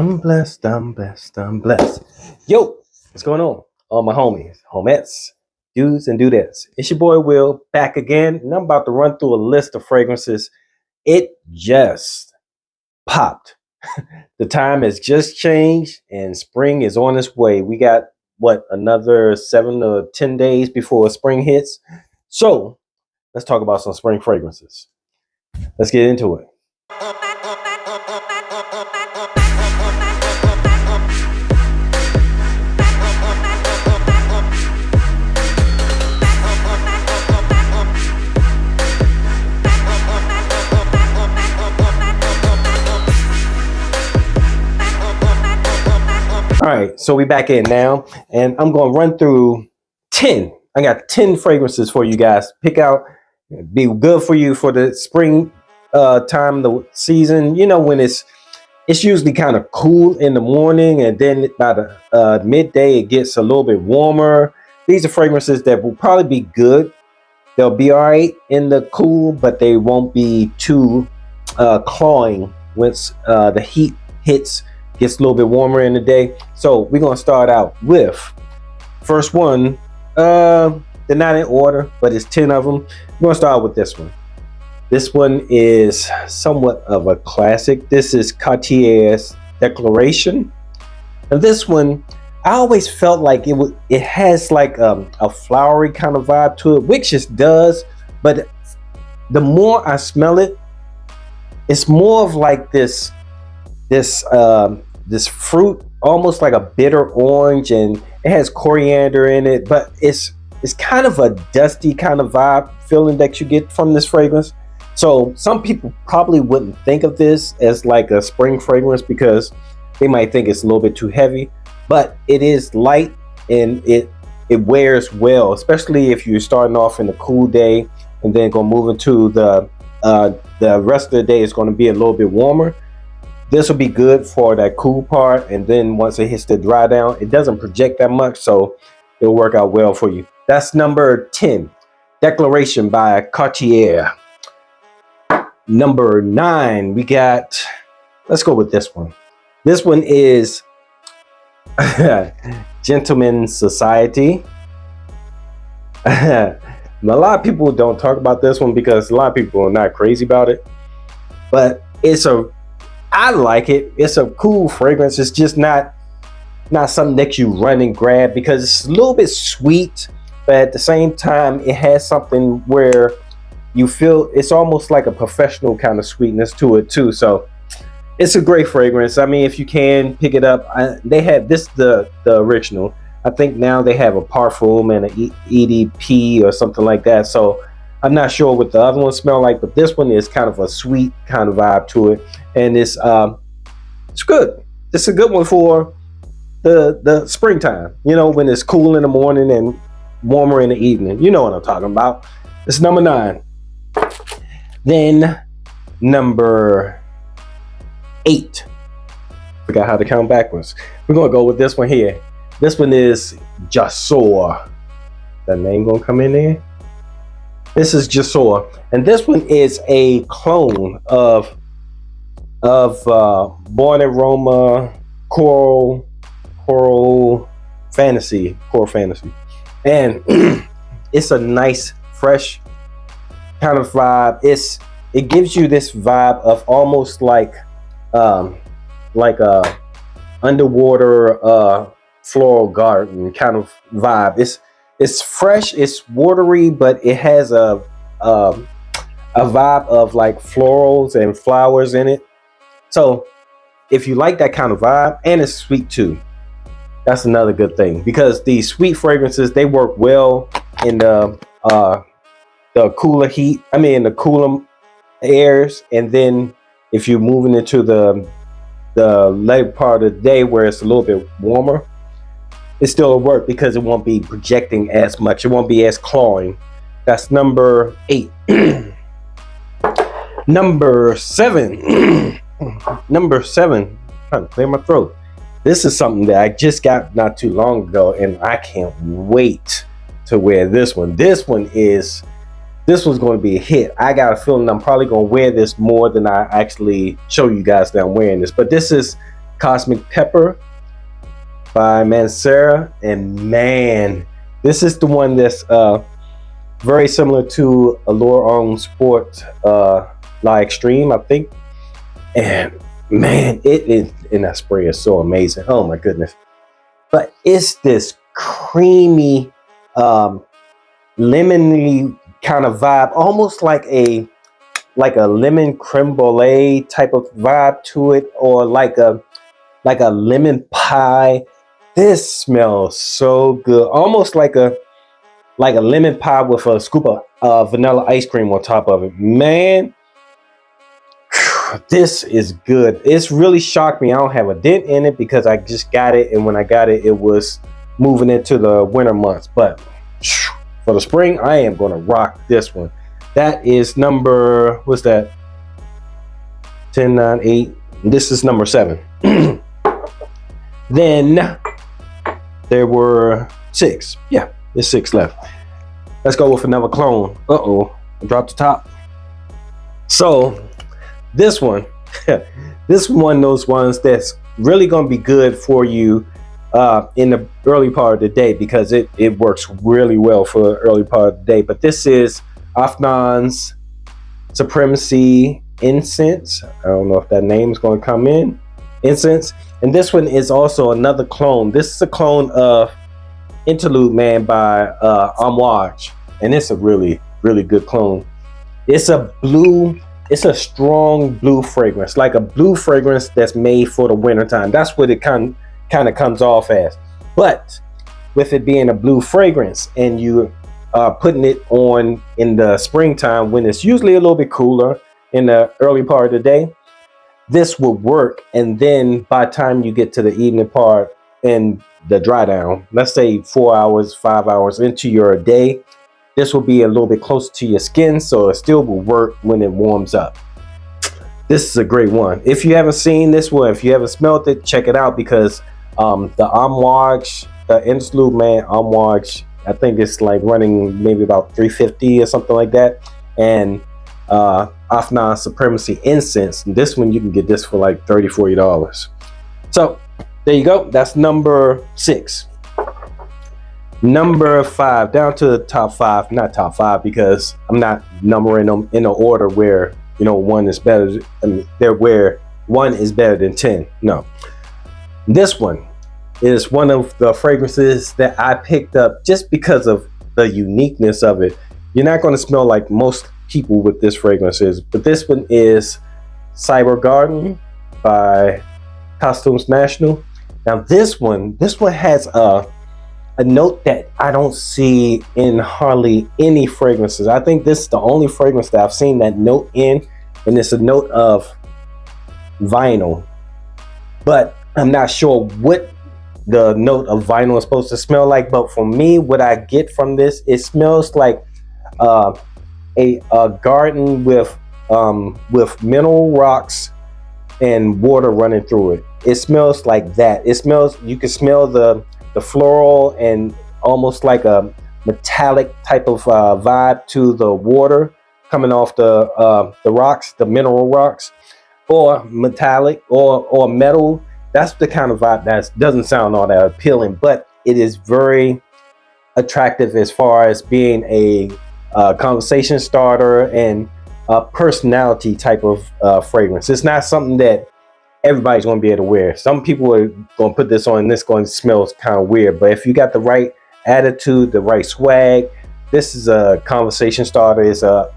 I'm blessed, I'm blessed, I'm blessed. Yo, what's going on? All my homies, homettes, dudes, and dudettes. It's your boy Will back again, and I'm about to run through a list of fragrances. It just popped. The time has just changed, and spring is on its way. We got another 7 to 10 days before spring hits. So let's talk about some spring fragrances. Let's get into it. All right, so we back in now, and I'm going to run through 10. I got 10 fragrances for you guys. Pick out, be good for you for the spring time of the season. You know, when it's usually kind of cool in the morning, and then by the midday, it gets a little bit warmer. These are fragrances that will probably be good. They'll be all right in the cool, but they won't be too clawing once the heat hits. Gets a little bit warmer in the day. So we're gonna start out with first one. They're not in order, but it's 10 of them. We're gonna start with this one. This one is somewhat of a classic. This is Cartier's Declaration. And this one, I always felt like it has like a flowery kind of vibe to it, which it does. But the more I smell it, it's more of like this fruit, almost like a bitter orange, and it has coriander in it, but it's kind of a dusty kind of vibe feeling that you get from this fragrance. So some people probably wouldn't think of this as like a spring fragrance because they might think it's a little bit too heavy, but it is light and it wears well, especially if you're starting off in a cool day and then gonna move into the rest of the day is going to be a little bit warmer. This will be good for that cool part, and then once it hits the dry down, it doesn't project that much, so it'll work out well for you. That's number 10, Declaration by Cartier. Number 9, we got, let's go with this one. This one is Gentleman's Society. A lot of people don't talk about this one because a lot of people are not crazy about it, but I like it. It's a cool fragrance. It's just not something that you run and grab because it's a little bit sweet, but at the same time, it has something where you feel it's almost like a professional kind of sweetness to it too. So it's a great fragrance. I mean, if you can pick it up, they have this the original. I think now they have a Parfum and an EDP or something like that. So I'm not sure what the other ones smell like, but this one is kind of a sweet kind of vibe to it, and it's good. It's a good one for the springtime. You know, when it's cool in the morning and warmer in the evening. You know what I'm talking about. It's number 9. Then number 8. Forgot how to count backwards. We're gonna go with this one here. This one is Jasor. That name gonna come in there. This is Jasor, and this one is a clone of Born Aroma Coral Fantasy, and it's a nice, fresh kind of vibe. It gives you this vibe of almost like a underwater floral garden kind of vibe. It's fresh, it's watery, but it has a vibe of like florals and flowers in it. So if you like that kind of vibe, and it's sweet too, that's another good thing, because these sweet fragrances, they work well in the cooler heat. I mean, in the cooler airs, and then if you're moving into the late part of the day where it's a little bit warmer, it still will work because it won't be projecting as much. It won't be as clawing. That's number 8. Number 7. Number 7. I'm trying to clear my throat. This is something that I just got not too long ago, and I can't wait to wear this one. This one's going to be a hit. I got a feeling I'm probably going to wear this more than I actually show you guys that I'm wearing this. But this is Cosmic Pepper by Mancera. And man, this is the one that's very similar to Allure on Sport La Extreme, I think. And man, it is, and that spray is so amazing. Oh my goodness. But it's this creamy, lemony kind of vibe, almost like a lemon creme brulee type of vibe to it, or like a lemon pie. This smells so good, almost like a lemon pie with a scoop of vanilla ice cream on top of it. Man, this is good. It's really shocked me I don't have a dent in it because I just got it, and when I got it, it was moving into the winter months. But for the spring, I am going to rock this one. That is number, what's that? 10, 9, 8. This is number 7. Then there were 6. Yeah, there's 6 left. Let's go with another clone. Uh-oh, I dropped the top. So this one, this one of those ones that's really going to be good for you in the early part of the day, because it works really well for the early part of the day. But this is Afnan's Supremacy Incense. I don't know if that name is going to come in. Incense. And this one is also another clone. This is a clone of Interlude Man by Amouage. And it's a really, really good clone. It's a strong blue fragrance, like a blue fragrance that's made for the wintertime. That's what it kind of comes off as. But with it being a blue fragrance and you putting it on in the springtime when it's usually a little bit cooler in the early part of the day, this will work. And then by the time you get to the evening part and the dry down, let's say 4 hours, 5 hours into your day, this will be a little bit closer to your skin, so it still will work when it warms up. This is a great one. If you haven't seen this one, if you haven't smelled it, check it out, because the Amouage, the Interlude Man Amouage, I think it's like running maybe about $350 or something like that. And Afnan Supremacy Incense, this one you can get this for like $30-$40. So there you go. That's number 6. Number 5, down to the top 5. Not top 5 because I'm not numbering them in the order where, you know, one is better. I mean, they're where one is better than 10. No, this one is one of the fragrances that I picked up just because of the uniqueness of it. You're not going to smell like most people with this fragrance is, but this one is Cyber Garden by Costumes National. Now this one has a note that I don't see in hardly any fragrances. I think this is the only fragrance that I've seen that note in, and it's a note of vinyl. But I'm not sure what the note of vinyl is supposed to smell like. But for me, what I get from this, it smells like a garden with mineral rocks and water running through it. It smells like that. It smells, you can smell the floral and almost like a metallic type of vibe to the water coming off the rocks, the mineral rocks, or metallic or metal. That's the kind of vibe that doesn't sound all that appealing, but it is very attractive as far as being a conversation starter and a personality type of fragrance. It's not something that everybody's going to be able to wear. Some people are going to put this on and it's going to smell kind of weird, but if you got the right attitude, the right swag, this is a conversation starter. It's a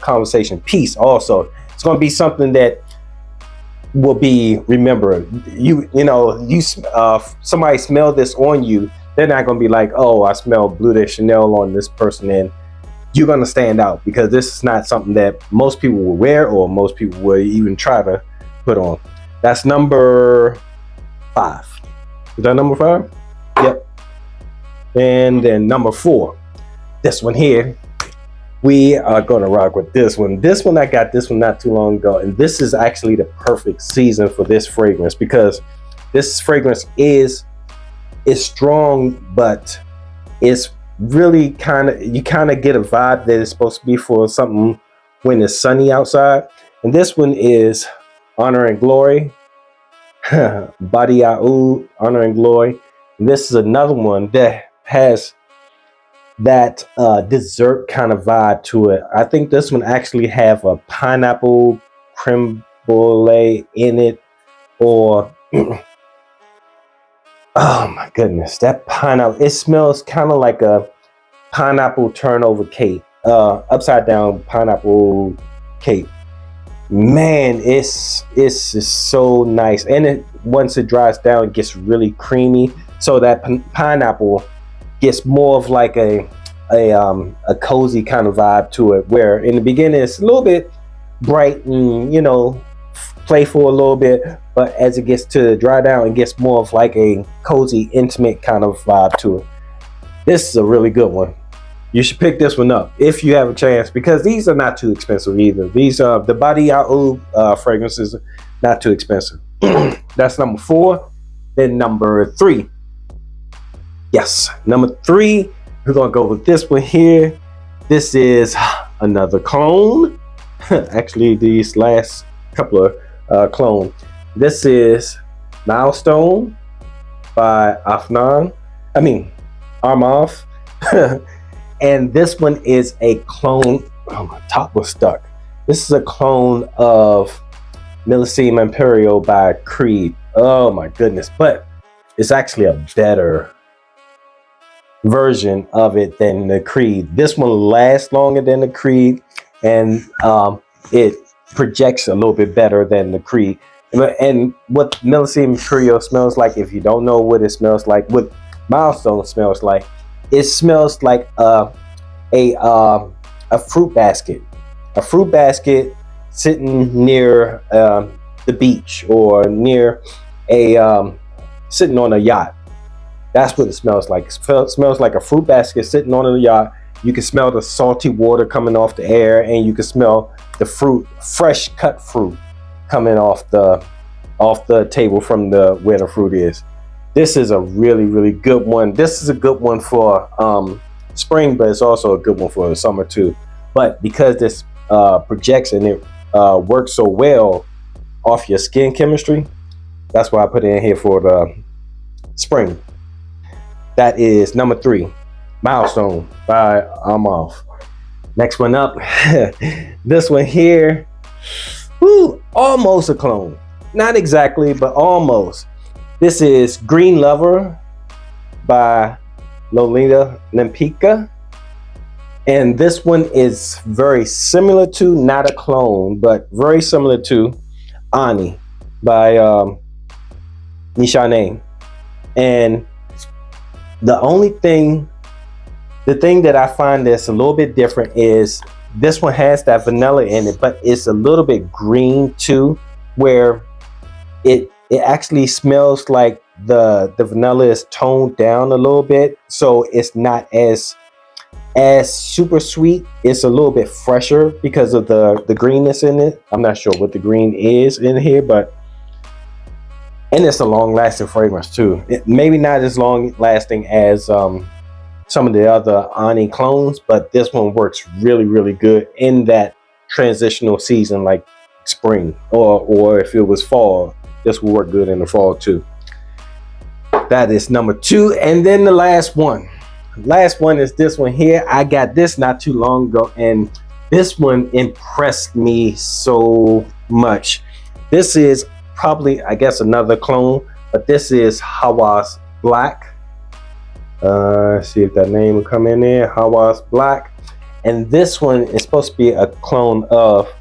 conversation piece also. It's going to be something that will be remembered. Somebody smell this on you, they're not going to be like, oh, I smell Bleu de Chanel on this person, and you're going to stand out, because this is not something that most people will wear or most people will even try to put on. That's number 5. Is that number 5? Yep. And then number 4, this one here, we are going to rock with this one. This one, I got this one not too long ago, and this is actually the perfect season for this fragrance, because this fragrance is strong, but it's really you kind of get a vibe that it's supposed to be for something when it's sunny outside. And this one is Honor and Glory Bade'e, Honor and Glory. This is another one that has that dessert kind of vibe to it. I think this one actually have a pineapple creme brulee in it, or oh my goodness, that pineapple! It smells kind of like a pineapple turnover cake, upside down pineapple cake. Man, it's just so nice, and it once it dries down, it gets really creamy. So that pineapple gets more of like a cozy kind of vibe to it. Where in the beginning it's a little bit bright and playful a little bit, but as it gets to dry down, it gets more of like a cozy, intimate kind of vibe to it. This is a really good one. You should pick this one up if you have a chance, because these are not too expensive either. These are the Bade'e fragrances, not too expensive. That's number 4. Then number 3. Yes, number 3. We're gonna go with this one here. This is another clone. Actually, these last couple of clone. This is Milestone by Armaf. And this one is a clone. Oh, my top was stuck. This is a clone of Millesime Imperial by Creed. Oh my goodness. But it's actually a better version of it than the Creed. This one lasts longer than the Creed, and it projects a little bit better than the Creed. And what Millesime Imperial smells like, if you don't know what it smells like, what Milestone smells like, it smells like a fruit basket, sitting near the beach, or near sitting on a yacht. That's what it smells like. It smells like a fruit basket sitting on a yacht. You can smell the salty water coming off the air, and you can smell the fruit, fresh cut fruit, coming off the table from where the fruit is. This is a really, really good one. This is a good one for spring, but it's also a good one for the summer too. But because this projects and it works so well off your skin chemistry, that's why I put it in here for the spring. That is number 3, Milestone by Armaf. Next one up, this one here, almost a clone. Not exactly, but almost. This is Green Lover by Lolita Lempicka. And this one is very similar to, not a clone, but very similar to Ani by Nishane. And the thing that I find that's a little bit different is this one has that vanilla in it, but it's a little bit green too, where it actually smells like the vanilla is toned down a little bit, so it's not as super sweet. It's a little bit fresher because of the greenness in it. I'm not sure what the green is in here, and it's a long lasting fragrance too. Maybe not as long lasting as some of the other Ani clones, but this one works really, really good in that transitional season, like spring, or if it was fall, this will work good in the fall too. That is number 2. And then the last one is this one here. I got this not too long ago, and this one impressed me so much. This is probably, I guess, another clone, but this is Hawa's Black. See if that name will come in there. Hawa's Black. And this one is supposed to be a clone of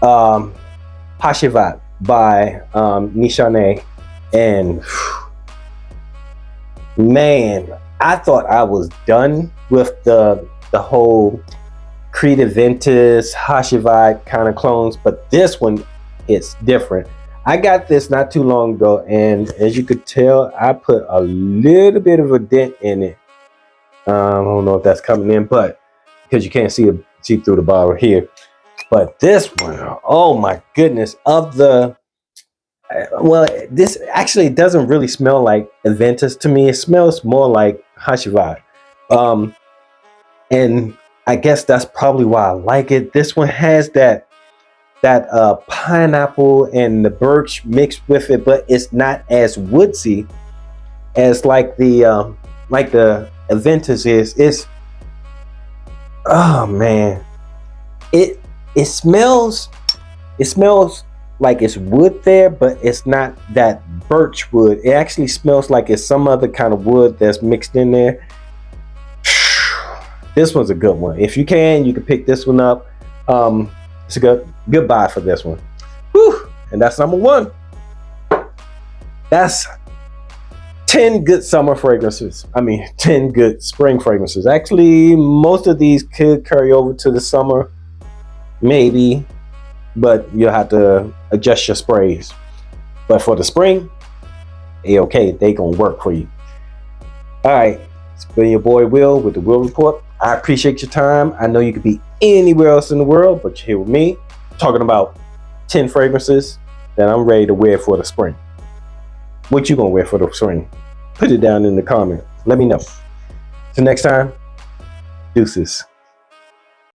Hashivat by Nishane. And man, I thought I was done with the whole Creed Aventus Hashivat kind of clones, but this one is different. I got this not too long ago, and as you could tell, I put a little bit of a dent in it. I don't know if that's coming in, but because you can't see through the bottle here. But this one, oh my goodness, this actually doesn't really smell like Aventus to me. It smells more like Hashivat. And I guess that's probably why I like it. This one has that pineapple and the birch mixed with it, but it's not as woodsy as like the Aventus is. It's, oh man, it it smells like it's wood there, but it's not that birch wood. It actually smells like it's some other kind of wood that's mixed in there. This one's a good one. If you can pick this one up. It's a good buy for this one. Whew. And that's number one. That's 10 good summer fragrances. 10 good spring fragrances. Actually, most of these could carry over to the summer, maybe, but you'll have to adjust your sprays. But for the spring, okay, they gonna work for you. All right, it's been your boy Will with the Will Report. I appreciate your time. I know you could be anywhere else in the world, but you're here with me talking about 10 fragrances that I'm ready to wear for the spring. What you gonna wear for the spring? Put it down in the comment. Let me know. Till next time, deuces.